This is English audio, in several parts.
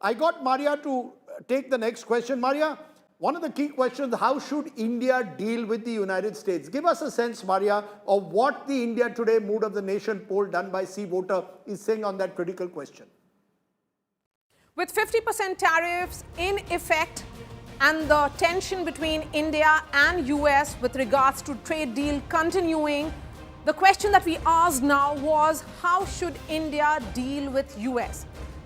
I got Maria to take the next question. Maria, one of the key questions, how should India deal with the United States? Give us a sense, Maria, of what the India Today Mood of the Nation poll done by CVoter is saying on that critical question. With 50% tariffs in effect and the tension between India and US with regards to trade deal continuing, the question that we asked now was, how should India deal with US?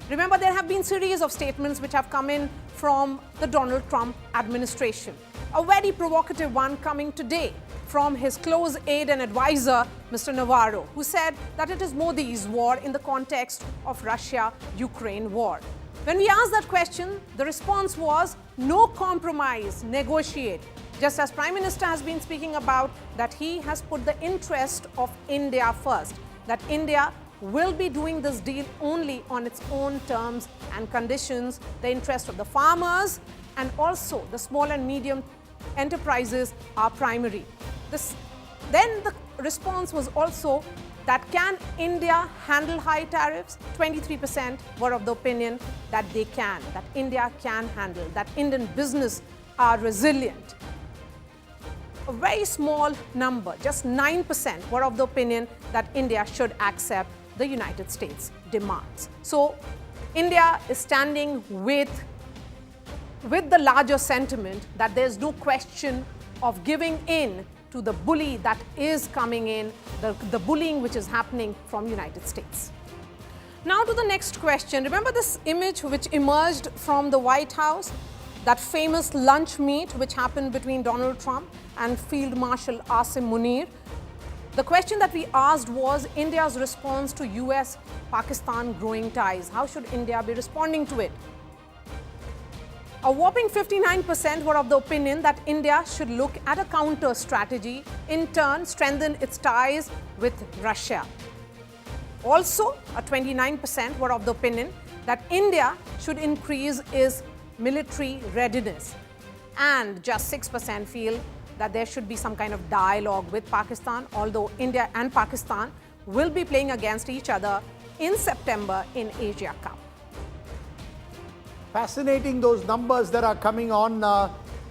Remember, there have been series of statements which have come in from the Donald Trump administration. A very provocative one coming today from his close aide and advisor, Mr. Navarro, who said that it is Modi's war in the context of Russia-Ukraine war. When we asked that question, the response was no compromise, negotiate. Just as Prime Minister has been speaking about that he has put the interest of India first, that India will be doing this deal only on its own terms and conditions. The interest of the farmers and also the small and medium enterprises are primary. Then the response was also that can India handle high tariffs? 23% were of the opinion that they can, that India can handle, that Indian business are resilient. A very small number, just 9%, were of the opinion that India should accept the United States demands. So India is standing with the larger sentiment that there's no question of giving in to the bully that is coming in, the bullying which is happening from United States. Now to the next question. Remember this image which emerged from the White House, that famous lunch meet which happened between Donald Trump and Field Marshal Asim Munir? The question that we asked was India's response to US-Pakistan growing ties. How should India be responding to it? A whopping 59% were of the opinion that India should look at a counter strategy, in turn strengthen its ties with Russia. Also, a 29% were of the opinion that India should increase its military readiness. And just 6% feel that there should be some kind of dialogue with Pakistan, although India and Pakistan will be playing against each other in September in Asia Cup. Fascinating, those numbers that are coming on.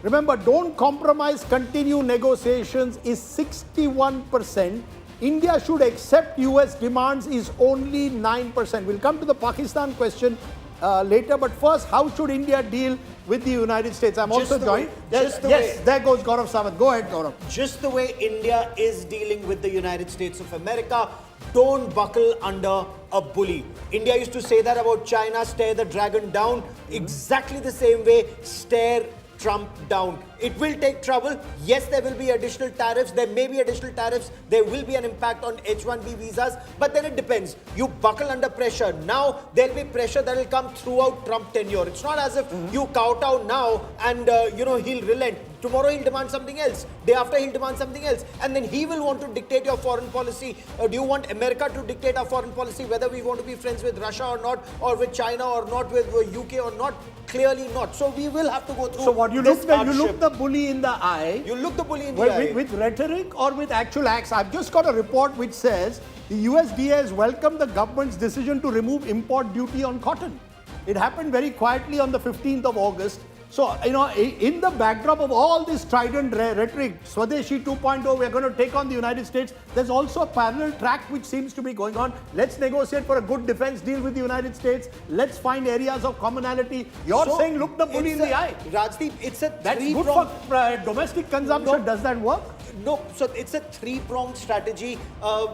Remember, don't compromise, continue negotiations is 61%. India should accept US demands is only 9%. We'll come to the Pakistan question later, but first, how should India deal with the United States? I'm also joined. Yes, there goes Gaurav Sawant. Go ahead, Gaurav. Just the way India is dealing with the United States of America, don't buckle under a bully. India used to say that about China, stare the dragon down. Exactly the same way, stare Trump down. It will take trouble. Yes, there will be additional tariffs. There may be additional tariffs. There will be an impact on H-1B visas. But then it depends. You buckle under pressure. Now, there will be pressure that will come throughout Trump tenure. It's not as if you kowtow now and, he'll relent. Tomorrow he'll demand something else. Day after he'll demand something else. And then he will want to dictate your foreign policy. Do you want America to dictate our foreign policy, whether we want to be friends with Russia or not, or with China or not, with UK or not? Clearly not. So we will have to go through. So what you look the bully in the eye. You look the bully in the eye. With rhetoric or with actual acts. I've just got a report which says the USDA has welcomed the government's decision to remove import duty on cotton. It happened very quietly on the 15th of August. So, in the backdrop of all this strident rhetoric, Swadeshi 2.0, we're going to take on the United States, there's also a parallel track which seems to be going on. Let's negotiate for a good defense deal with the United States. Let's find areas of commonality. You're saying, look the bully in the eye. Rajdeep, it's a That's good for domestic consumption. No. Does that work? No, so it's a three-pronged strategy.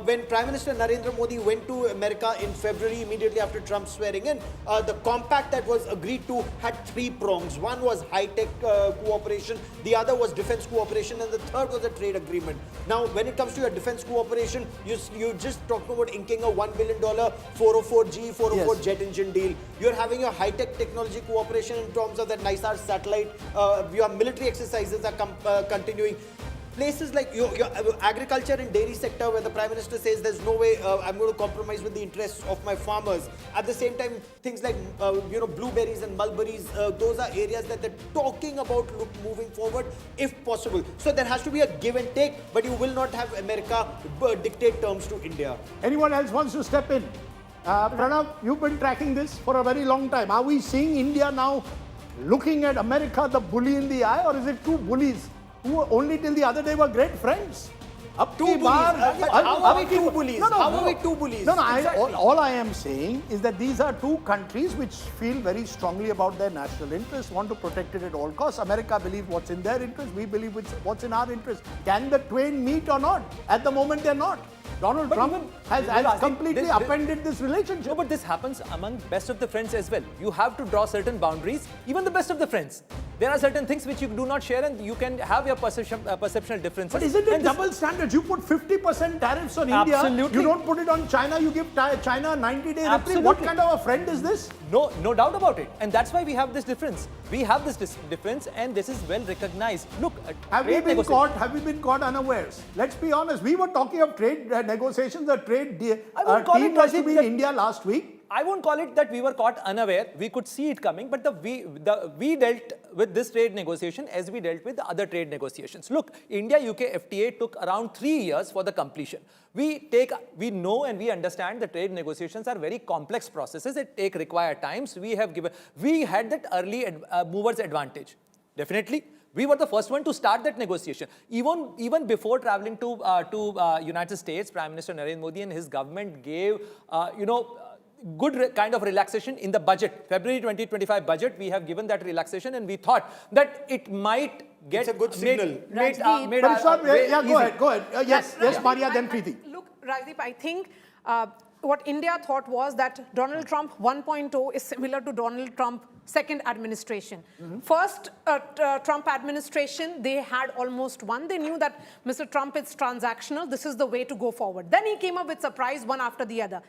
When Prime Minister Narendra Modi went to America in February, immediately after Trump's swearing in, the compact that was agreed to had three prongs. One was high-tech cooperation, the other was defense cooperation, and the third was a trade agreement. Now, when it comes to your defense cooperation, you just talked about inking a $1 billion 404G, 404 jet engine deal. You're having your high-tech technology cooperation in terms of that NISAR satellite. Your military exercises are continuing. Places like your agriculture and dairy sector, where the Prime Minister says there's no way I'm going to compromise with the interests of my farmers. At the same time, things like blueberries and mulberries, those are areas that they're talking about moving forward if possible. So there has to be a give and take, but you will not have America dictate terms to India. Anyone else wants to step in? Pranav, you've been tracking this for a very long time. Are we seeing India now looking at America the bully in the eye, or is it two bullies who only till the other day were great friends? Two bullies. How are we two bullies? How are we two bullies? No, all I am saying is that these are two countries which feel very strongly about their national interest, want to protect it at all costs. America believes what's in their interest, we believe what's in our interest. Can the twain meet or not? At the moment, they're not. Donald Trump has completely upended this relationship. No, but this happens among best of the friends as well. You have to draw certain boundaries, even the best of the friends. There are certain things which you do not share, and you can have your perceptional differences. But isn't it double standards? You put 50% tariffs on India, Absolutely. you don't put it on China, you give China a 90-day reprieve. What kind of a friend is this? No doubt about it. And that's why we have this difference. We have this difference, and this is well recognized. Look, have we been caught unawares? Let's be honest. We were talking of trade negotiations. The trade team was to be in India last week. I won't call it that we were caught unaware. We could see it coming, but we dealt with this trade negotiation as we dealt with the other trade negotiations. Look, India-UK FTA took around 3 years for the completion. We know and we understand the trade negotiations are very complex processes. It require times. We had that early movers advantage. Definitely. We were the first one to start that negotiation. Even before traveling to United States, Prime Minister Narendra Modi and his government gave, good kind of relaxation in the budget. February 2025 budget, we have given that relaxation, and we thought that it might get... It's a good signal. Go ahead. Yes, Maria, then Preeti. Look, Rajdeep, I think what India thought was that Donald Trump 1.0 is similar to Donald Trump second administration. First Trump administration, they had almost won. They knew that Mr. Trump is transactional. This is the way to go forward. Then he came up with surprise one after the other.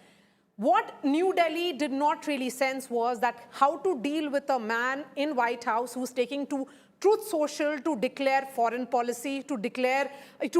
What New Delhi did not really sense was that how to deal with a man in White House who's taking to Truth Social to declare foreign policy, to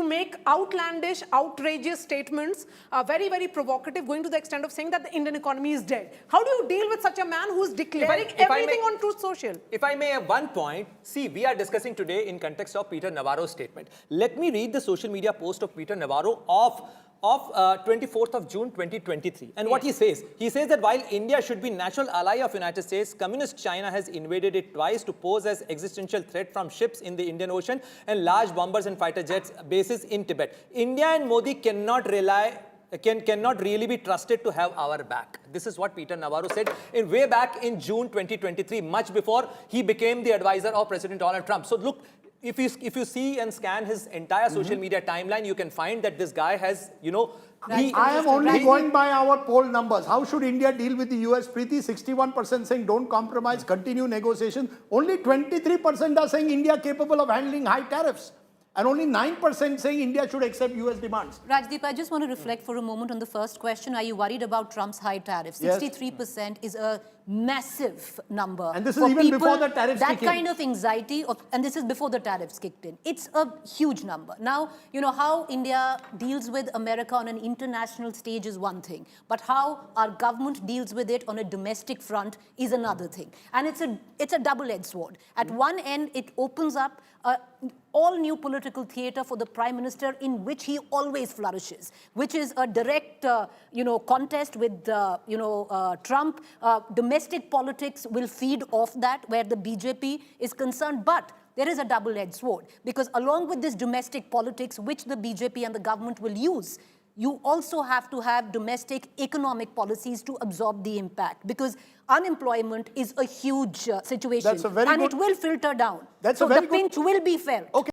make outlandish, outrageous statements, very, very provocative, going to the extent of saying that the Indian economy is dead. How do you deal with such a man who's declaring everything on Truth Social? If I may have one point, see, we are discussing today in context of Peter Navarro's statement. Let me read the social media post of Peter Navarro of 24th of June 2023. And what he says that while India should be natural ally of United States, communist China has invaded it twice to pose as existential threat from ships in the Indian Ocean and large bombers and fighter jets bases in Tibet. India and Modi cannot really be trusted to have our back. This is what Peter Navarro said way back in June 2023, much before he became the advisor of President Donald Trump. So look, if you see and scan his entire social media timeline, you can find that this guy has, I am only going by our poll numbers. How should India deal with the US, Preeti? 61% saying don't compromise, continue negotiations. Only 23% are saying India capable of handling high tariffs. And only 9% saying India should accept US demands. Rajdeep, I just want to reflect for a moment on the first question. Are you worried about Trump's high tariffs? 63% is a massive number. And this is even before the tariffs kicked in. That kind of anxiety, and this is before the tariffs kicked in. It's a huge number. Now, how India deals with America on an international stage is one thing. But how our government deals with it on a domestic front is another thing. And it's a double-edged sword. At one end, it opens up all new political theater for the Prime Minister in which he always flourishes, which is a direct, contest with, Trump. Domestic politics will feed off that where the BJP is concerned, but there is a double-edged sword because along with this domestic politics, which the BJP and the government will use, you also have to have domestic economic policies to absorb the impact because unemployment is a huge situation and it will filter down. So the pinch will be felt. Okay.